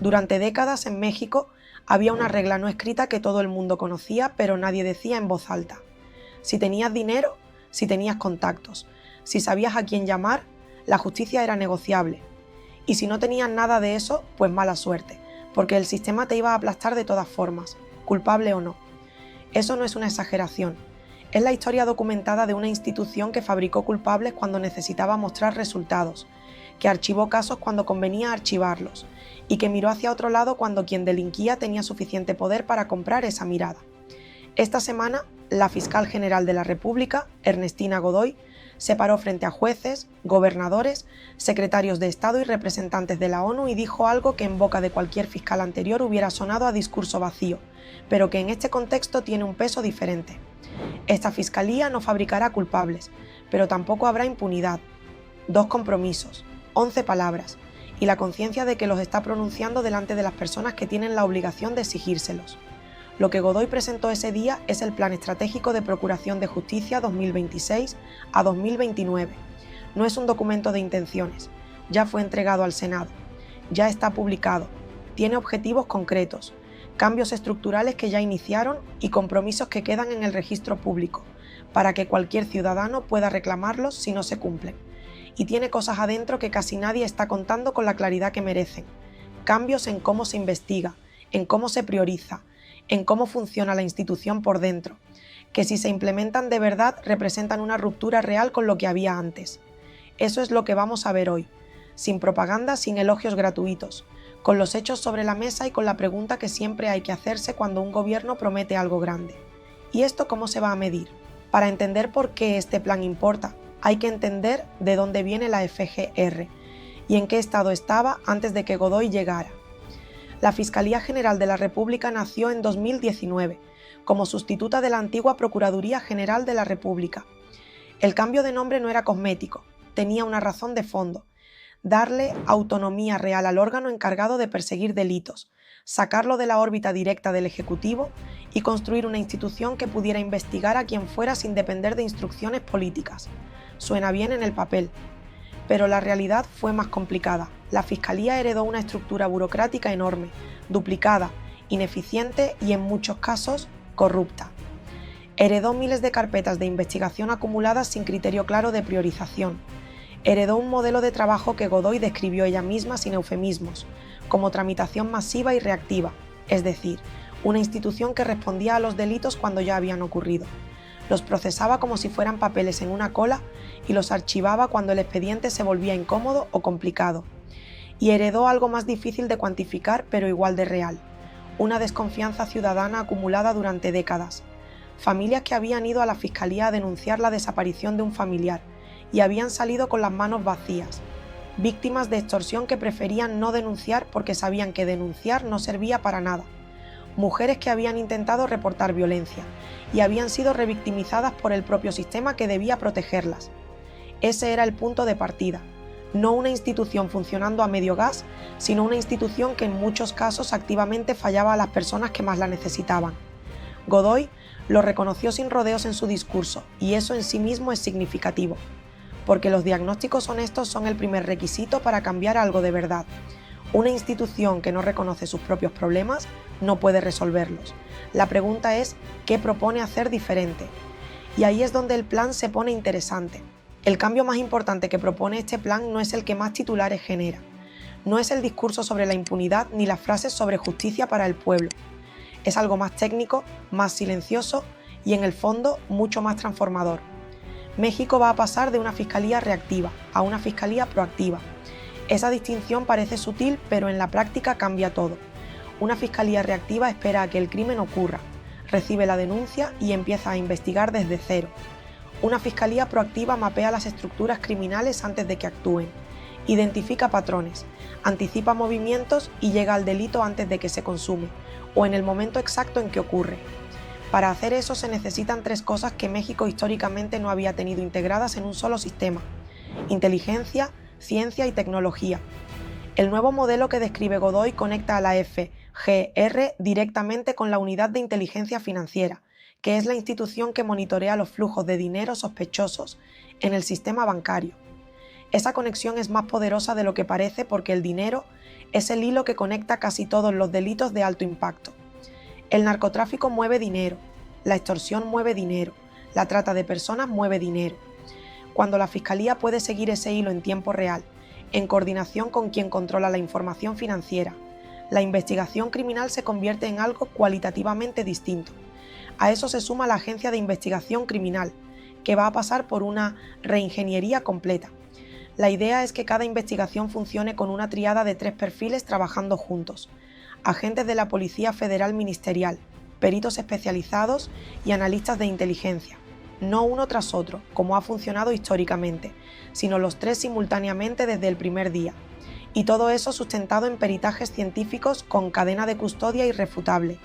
Durante décadas en México había una regla no escrita que todo el mundo conocía, pero nadie decía en voz alta. Si tenías dinero, si tenías contactos, si sabías a quién llamar, la justicia era negociable. Y si no tenías nada de eso, pues mala suerte, porque el sistema te iba a aplastar de todas formas, culpable o no. Eso no es una exageración. Es la historia documentada de una institución que fabricó culpables cuando necesitaba mostrar resultados, que archivó casos cuando convenía archivarlos, y que miró hacia otro lado cuando quien delinquía tenía suficiente poder para comprar esa mirada. Esta semana, la fiscal general de la República, Ernestina Godoy, se paró frente a jueces, gobernadores, secretarios de Estado y representantes de la ONU y dijo algo que en boca de cualquier fiscal anterior hubiera sonado a discurso vacío, pero que en este contexto tiene un peso diferente. Esta fiscalía no fabricará culpables, pero tampoco habrá impunidad. 2 compromisos, 11 palabras, y la conciencia de que los está pronunciando delante de las personas que tienen la obligación de exigírselos. Lo que Godoy presentó ese día es el Plan Estratégico de Procuración de Justicia 2026 a 2029. No es un documento de intenciones, ya fue entregado al Senado, ya está publicado, tiene objetivos concretos, cambios estructurales que ya iniciaron y compromisos que quedan en el registro público, para que cualquier ciudadano pueda reclamarlos si no se cumplen. Y tiene cosas adentro que casi nadie está contando con la claridad que merecen. Cambios en cómo se investiga, en cómo se prioriza, en cómo funciona la institución por dentro, que si se implementan de verdad representan una ruptura real con lo que había antes. Eso es lo que vamos a ver hoy, sin propaganda, sin elogios gratuitos, con los hechos sobre la mesa y con la pregunta que siempre hay que hacerse cuando un gobierno promete algo grande. ¿Y esto cómo se va a medir? Para entender por qué este plan importa, hay que entender de dónde viene la FGR y en qué estado estaba antes de que Godoy llegara. La Fiscalía General de la República nació en 2019, como sustituta de la antigua Procuraduría General de la República. El cambio de nombre no era cosmético, tenía una razón de fondo: darle autonomía real al órgano encargado de perseguir delitos, sacarlo de la órbita directa del Ejecutivo y construir una institución que pudiera investigar a quien fuera sin depender de instrucciones políticas. Suena bien en el papel, pero la realidad fue más complicada. La Fiscalía heredó una estructura burocrática enorme, duplicada, ineficiente y en muchos casos corrupta. Heredó miles de carpetas de investigación acumuladas sin criterio claro de priorización. Heredó un modelo de trabajo que Godoy describió ella misma sin eufemismos, como tramitación masiva y reactiva, es decir, una institución que respondía a los delitos cuando ya habían ocurrido. Los procesaba como si fueran papeles en una cola y los archivaba cuando el expediente se volvía incómodo o complicado. Y heredó algo más difícil de cuantificar pero igual de real: una desconfianza ciudadana acumulada durante décadas. Familias que habían ido a la Fiscalía a denunciar la desaparición de un familiar y habían salido con las manos vacías. Víctimas de extorsión que preferían no denunciar porque sabían que denunciar no servía para nada. Mujeres que habían intentado reportar violencia y habían sido revictimizadas por el propio sistema que debía protegerlas. Ese era el punto de partida, no una institución funcionando a medio gas, sino una institución que en muchos casos activamente fallaba a las personas que más la necesitaban. Godoy lo reconoció sin rodeos en su discurso, y eso en sí mismo es significativo, porque los diagnósticos honestos son el primer requisito para cambiar algo de verdad. Una institución que no reconoce sus propios problemas no puede resolverlos. La pregunta es, ¿qué propone hacer diferente? Y ahí es donde el plan se pone interesante. El cambio más importante que propone este plan no es el que más titulares genera. No es el discurso sobre la impunidad ni las frases sobre justicia para el pueblo. Es algo más técnico, más silencioso y en el fondo mucho más transformador. México va a pasar de una fiscalía reactiva a una fiscalía proactiva. Esa distinción parece sutil, pero en la práctica cambia todo. Una fiscalía reactiva espera a que el crimen ocurra, recibe la denuncia y empieza a investigar desde cero. Una fiscalía proactiva mapea las estructuras criminales antes de que actúen, identifica patrones, anticipa movimientos y llega al delito antes de que se consume, o en el momento exacto en que ocurre. Para hacer eso se necesitan 3 cosas que México históricamente no había tenido integradas en un solo sistema: inteligencia, ciencia y tecnología. El nuevo modelo que describe Godoy conecta a la FGR directamente con la Unidad de Inteligencia Financiera, que es la institución que monitorea los flujos de dinero sospechosos en el sistema bancario. Esa conexión es más poderosa de lo que parece porque el dinero es el hilo que conecta casi todos los delitos de alto impacto. El narcotráfico mueve dinero, la extorsión mueve dinero, la trata de personas mueve dinero. Cuando la Fiscalía puede seguir ese hilo en tiempo real, en coordinación con quien controla la información financiera, la investigación criminal se convierte en algo cualitativamente distinto. A eso se suma la Agencia de Investigación Criminal, que va a pasar por una reingeniería completa. La idea es que cada investigación funcione con una tríada de 3 perfiles trabajando juntos: agentes de la Policía Federal Ministerial, peritos especializados y analistas de inteligencia, no uno tras otro, como ha funcionado históricamente, sino los 3 simultáneamente desde el primer día. Y todo eso sustentado en peritajes científicos con cadena de custodia irrefutable,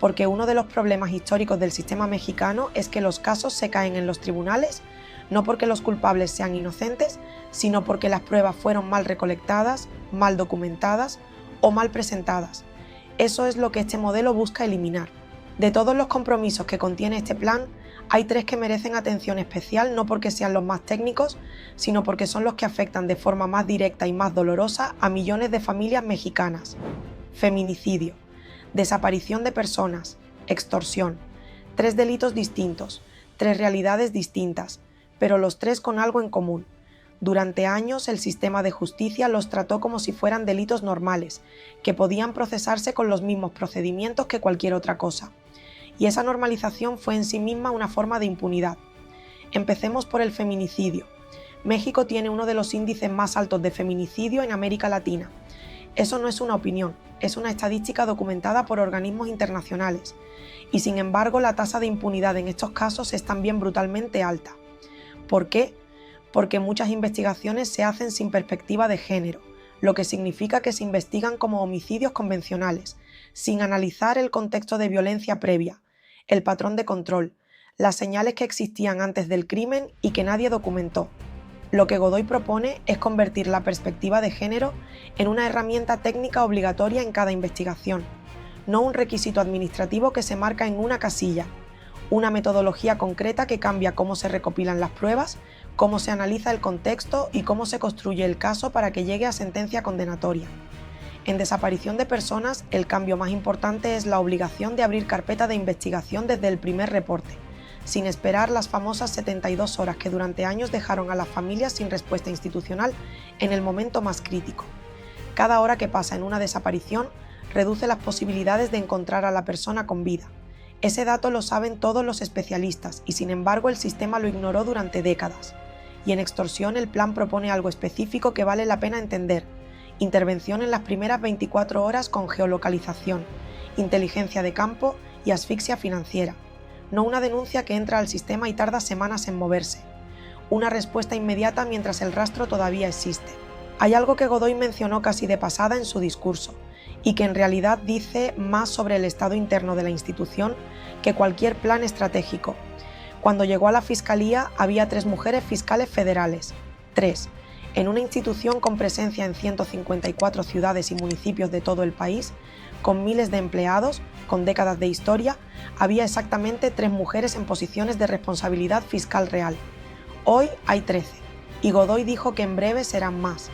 porque uno de los problemas históricos del sistema mexicano es que los casos se caen en los tribunales, no porque los culpables sean inocentes, sino porque las pruebas fueron mal recolectadas, mal documentadas o mal presentadas. Eso es lo que este modelo busca eliminar. De todos los compromisos que contiene este plan, hay 3 que merecen atención especial, no porque sean los más técnicos, sino porque son los que afectan de forma más directa y más dolorosa a millones de familias mexicanas. Feminicidio, desaparición de personas, extorsión. 3 delitos distintos, 3 realidades distintas, pero los 3 con algo en común. Durante años el sistema de justicia los trató como si fueran delitos normales, que podían procesarse con los mismos procedimientos que cualquier otra cosa. Y esa normalización fue en sí misma una forma de impunidad. Empecemos por el feminicidio. México tiene uno de los índices más altos de feminicidio en América Latina. Eso no es una opinión, es una estadística documentada por organismos internacionales. Y sin embargo, la tasa de impunidad en estos casos es también brutalmente alta. ¿Por qué? Porque muchas investigaciones se hacen sin perspectiva de género, lo que significa que se investigan como homicidios convencionales, sin analizar el contexto de violencia previa, el patrón de control, las señales que existían antes del crimen y que nadie documentó. Lo que Godoy propone es convertir la perspectiva de género en una herramienta técnica obligatoria en cada investigación, no un requisito administrativo que se marca en una casilla, una metodología concreta que cambia cómo se recopilan las pruebas, cómo se analiza el contexto y cómo se construye el caso para que llegue a sentencia condenatoria. En desaparición de personas, el cambio más importante es la obligación de abrir carpeta de investigación desde el primer reporte, sin esperar las famosas 72 horas que durante años dejaron a las familias sin respuesta institucional en el momento más crítico. Cada hora que pasa en una desaparición reduce las posibilidades de encontrar a la persona con vida. Ese dato lo saben todos los especialistas y sin embargo el sistema lo ignoró durante décadas. Y en extorsión el plan propone algo específico que vale la pena entender: intervención en las primeras 24 horas con geolocalización, inteligencia de campo y asfixia financiera. No una denuncia que entra al sistema y tarda semanas en moverse. Una respuesta inmediata mientras el rastro todavía existe. Hay algo que Godoy mencionó casi de pasada en su discurso, y que en realidad dice más sobre el estado interno de la institución que cualquier plan estratégico. Cuando llegó a la Fiscalía había 3 mujeres fiscales federales. 3. En una institución con presencia en 154 ciudades y municipios de todo el país, con miles de empleados, con décadas de historia, había exactamente 3 mujeres en posiciones de responsabilidad fiscal real. Hoy hay 13, y Godoy dijo que en breve serán más.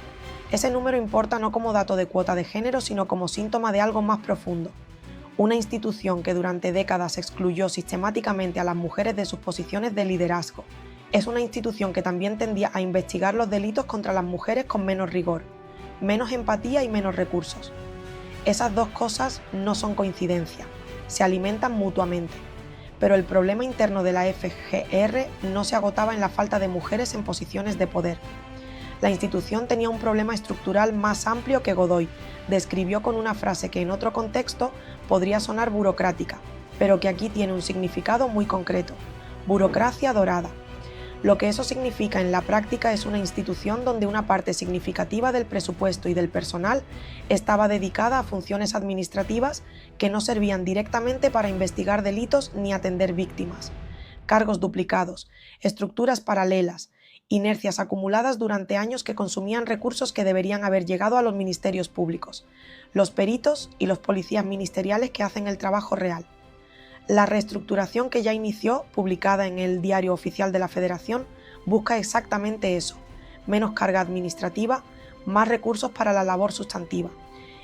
Ese número importa no como dato de cuota de género, sino como síntoma de algo más profundo. Una institución que durante décadas excluyó sistemáticamente a las mujeres de sus posiciones de liderazgo. Es una institución que también tendía a investigar los delitos contra las mujeres con menos rigor, menos empatía y menos recursos. Esas 2 cosas no son coincidencia, se alimentan mutuamente. Pero el problema interno de la FGR no se agotaba en la falta de mujeres en posiciones de poder. La institución tenía un problema estructural más amplio que Godoy describió con una frase que en otro contexto podría sonar burocrática, pero que aquí tiene un significado muy concreto: burocracia dorada. Lo que eso significa en la práctica es una institución donde una parte significativa del presupuesto y del personal estaba dedicada a funciones administrativas que no servían directamente para investigar delitos ni atender víctimas. Cargos duplicados, estructuras paralelas, inercias acumuladas durante años que consumían recursos que deberían haber llegado a los ministerios públicos, los peritos y los policías ministeriales que hacen el trabajo real. La reestructuración que ya inició, publicada en el Diario Oficial de la Federación, busca exactamente eso: menos carga administrativa, más recursos para la labor sustantiva.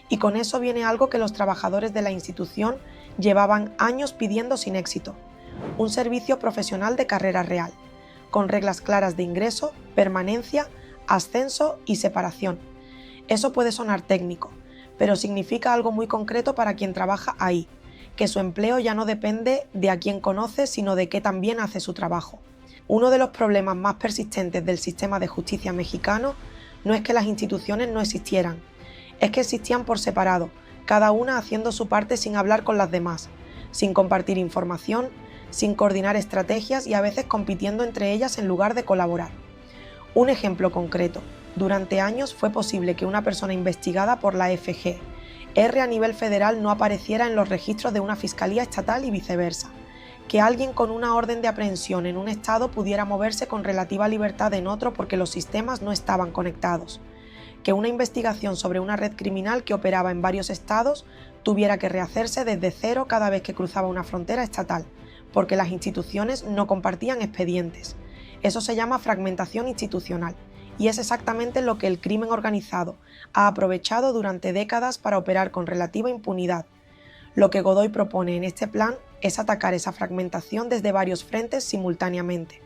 Y con eso viene algo que los trabajadores de la institución llevaban años pidiendo sin éxito: un servicio profesional de carrera real, con reglas claras de ingreso, permanencia, ascenso y separación. Eso puede sonar técnico, pero significa algo muy concreto para quien trabaja ahí, que su empleo ya no depende de a quién conoce, sino de qué tan bien hace su trabajo. Uno de los problemas más persistentes del sistema de justicia mexicano no es que las instituciones no existieran, es que existían por separado, cada una haciendo su parte sin hablar con las demás, sin compartir información, sin coordinar estrategias y a veces compitiendo entre ellas en lugar de colaborar. Un ejemplo concreto: durante años fue posible que una persona investigada por la FGR a nivel federal no apareciera en los registros de una fiscalía estatal y viceversa, que alguien con una orden de aprehensión en un estado pudiera moverse con relativa libertad en otro porque los sistemas no estaban conectados, que una investigación sobre una red criminal que operaba en varios estados tuviera que rehacerse desde cero cada vez que cruzaba una frontera estatal, porque las instituciones no compartían expedientes. Eso se llama fragmentación institucional, y es exactamente lo que el crimen organizado ha aprovechado durante décadas para operar con relativa impunidad. Lo que Godoy propone en este plan es atacar esa fragmentación desde varios frentes simultáneamente.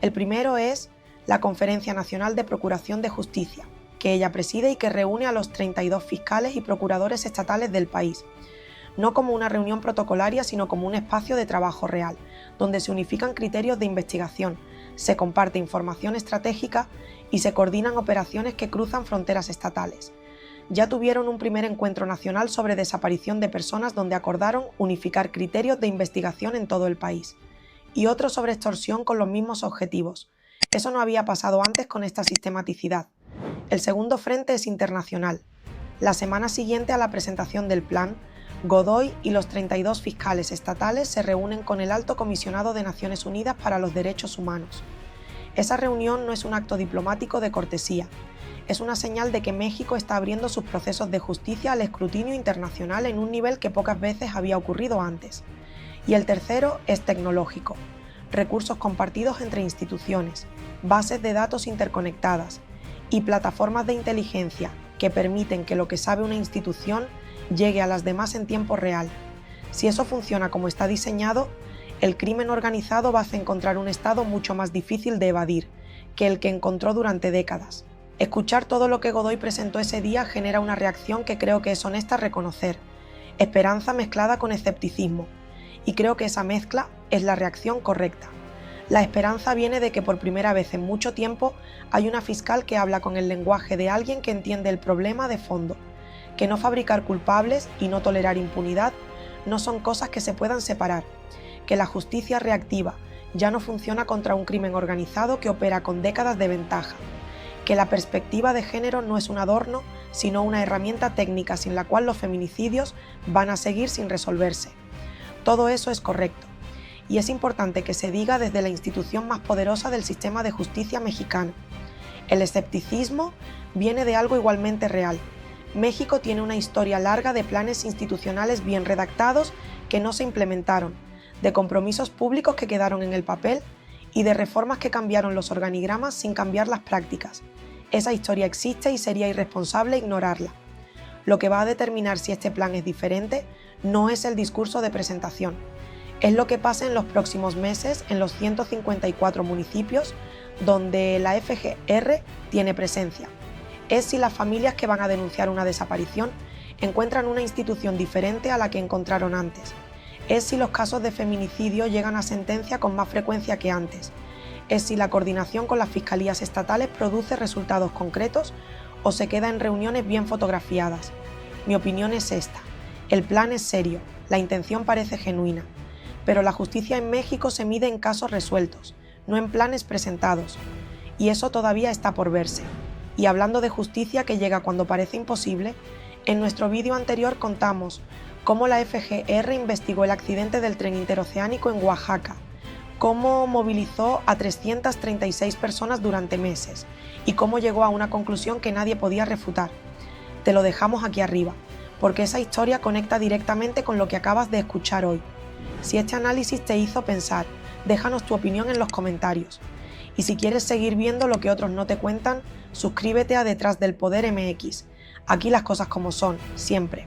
El primero es la Conferencia Nacional de Procuración de Justicia, que ella preside y que reúne a los 32 fiscales y procuradores estatales del país, no como una reunión protocolaria, sino como un espacio de trabajo real, donde se unifican criterios de investigación, se comparte información estratégica y se coordinan operaciones que cruzan fronteras estatales. Ya tuvieron un primer encuentro nacional sobre desaparición de personas donde acordaron unificar criterios de investigación en todo el país, y otro sobre extorsión con los mismos objetivos. Eso no había pasado antes con esta sistematicidad. El segundo frente es internacional. La semana siguiente a la presentación del plan, Godoy y los 32 fiscales estatales se reúnen con el Alto Comisionado de Naciones Unidas para los Derechos Humanos. Esa reunión no es un acto diplomático de cortesía, es una señal de que México está abriendo sus procesos de justicia al escrutinio internacional en un nivel que pocas veces había ocurrido antes. Y el tercero es tecnológico: recursos compartidos entre instituciones, bases de datos interconectadas y plataformas de inteligencia que permiten que lo que sabe una institución llegue a las demás en tiempo real. Si eso funciona como está diseñado, el crimen organizado va a encontrar un estado mucho más difícil de evadir que el que encontró durante décadas. Escuchar todo lo que Godoy presentó ese día genera una reacción que creo que es honesta reconocer: esperanza mezclada con escepticismo, y creo que esa mezcla es la reacción correcta. La esperanza viene de que por primera vez en mucho tiempo hay una fiscal que habla con el lenguaje de alguien que entiende el problema de fondo, que no fabricar culpables y no tolerar impunidad no son cosas que se puedan separar, que la justicia reactiva ya no funciona contra un crimen organizado que opera con décadas de ventaja, que la perspectiva de género no es un adorno, sino una herramienta técnica sin la cual los feminicidios van a seguir sin resolverse. Todo eso es correcto, y es importante que se diga desde la institución más poderosa del sistema de justicia mexicano. El escepticismo viene de algo igualmente real. México tiene una historia larga de planes institucionales bien redactados que no se implementaron, de compromisos públicos que quedaron en el papel y de reformas que cambiaron los organigramas sin cambiar las prácticas. Esa historia existe y sería irresponsable ignorarla. Lo que va a determinar si este plan es diferente no es el discurso de presentación, es lo que pasa en los próximos meses en los 154 municipios donde la FGR tiene presencia. Es si las familias que van a denunciar una desaparición encuentran una institución diferente a la que encontraron antes. Es si los casos de feminicidio llegan a sentencia con más frecuencia que antes. Es si la coordinación con las fiscalías estatales produce resultados concretos o se queda en reuniones bien fotografiadas. Mi opinión es esta: el plan es serio, la intención parece genuina, pero la justicia en México se mide en casos resueltos, no en planes presentados, y eso todavía está por verse. Y hablando de justicia que llega cuando parece imposible, en nuestro vídeo anterior contamos cómo la FGR investigó el accidente del tren interoceánico en Oaxaca, cómo movilizó a 336 personas durante meses y cómo llegó a una conclusión que nadie podía refutar. Te lo dejamos aquí arriba, porque esa historia conecta directamente con lo que acabas de escuchar hoy. Si este análisis te hizo pensar, déjanos tu opinión en los comentarios. Y si quieres seguir viendo lo que otros no te cuentan, suscríbete a Detrás del Poder MX. Aquí las cosas como son, siempre.